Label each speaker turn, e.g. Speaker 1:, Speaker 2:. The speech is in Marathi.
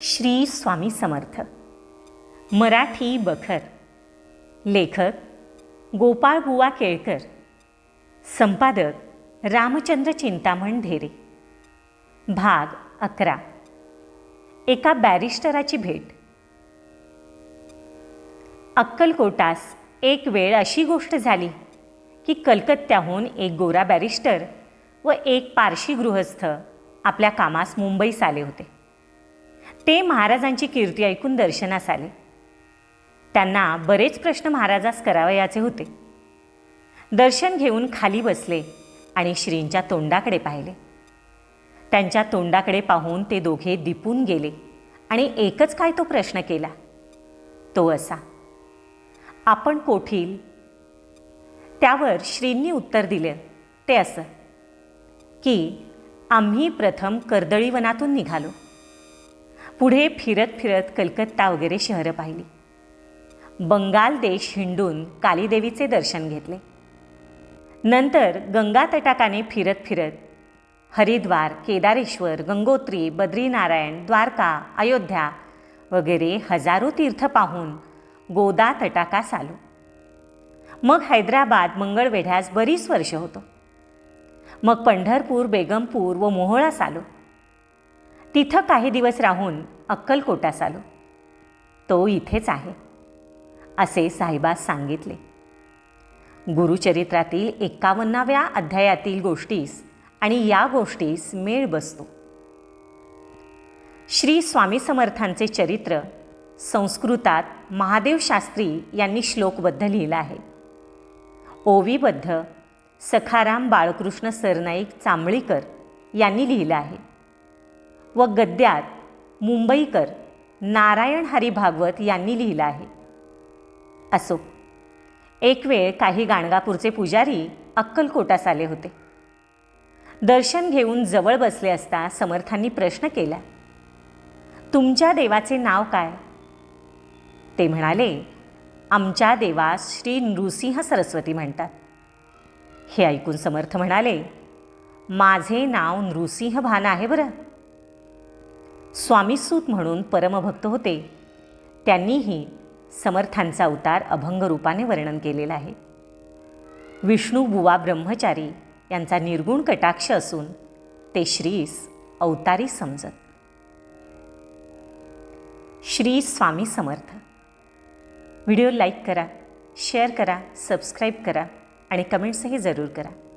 Speaker 1: श्री स्वामी समर्थ. मराठी बखर. लेखक गोपाळबुवा केळकर. संपादक रामचंद्र चिंतामण ढेरे. भाग 11. एका बॅरिस्टराची भेट. अक्कलकोटास एक वेळ अशी गोष्ट झाली की कलकत्त्याहून एक गोरा बॅरिस्टर व एक पारशी गृहस्थ आपल्या कामास मुंबईस आले होते. ते महाराजांची कीर्ती ऐकून दर्शनास आले. त्यांना बरेच प्रश्न महाराजास करावयाचे होते. दर्शन घेऊन खाली बसले आणि श्रींच्या तोंडाकडे पाहिले. त्यांच्या तोंडाकडे पाहून ते दोघे दिपून गेले आणि एकच काय तो प्रश्न केला, तो असा, आपण कोठील? त्यावर श्रींनी उत्तर दिले ते असं की आम्ही प्रथम कर्दळीवनातून निघालो. पुढे फिरत फिरत कलकत्ता वगैरे शहरं पाहिली. बंगाल देश हिंडून कालीदेवीचे दर्शन घेतले. नंतर गंगा तटाकाने फिरत फिरत हरिद्वार, केदारेश्वर, गंगोत्री, बद्रीनारायण, द्वारका, अयोध्या वगैरे हजारो तीर्थ पाहून गोदा तटाकास आलो. मग हैदराबाद, मंगळवेढ्यास बरीच वर्ष होतो. मग पंढरपूर, बेगमपूर व मोहोळास आलो. तिथं काही दिवस राहून अक्कलकोटास आलो. तो इथेच आहे असे साहेबास सांगितले. गुरुचरित्रातील 51व्या अध्यायातील गोष्टीस आणि या गोष्टीस मेळ बसतो. श्री स्वामी समर्थांचे चरित्र संस्कृतात महादेव शास्त्री यांनी श्लोकबद्ध लिहिलं आहे. ओवीबद्ध सखाराम बाळकृष्ण सरनाईक चांबळीकर यांनी लिहिलं आहे व गद्यात मुंबईकर नारायण हरी भागवत यांनी लिहिलं आहे. असो, एक वेळ काही गाणगापूरचे पुजारी अक्कलकोटास आले होते. दर्शन घेऊन जवळ बसले असता समर्थांनी प्रश्न केला, तुमच्या देवाचे नाव काय? ते म्हणाले, आमच्या देवास श्री नृसिंह सरस्वती म्हणतात. हे ऐकून समर्थ म्हणाले, माझे नाव नृसिंह भान आहे बरं. स्वामीसूत म्हणून परमभक्त होते. त्यांनीही समर्थांचा अवतार अभंग रूपाने वर्णन केलेला आहे. विष्णू बुवा ब्रह्मचारी यांचा निर्गुण कटाक्ष असून ते श्रीस अवतारी समजत. श्री स्वामी समर्थ. व्हिडिओ लाईक करा, शेअर करा, सबस्क्राईब करा आणि कमेंट्सही जरूर करा.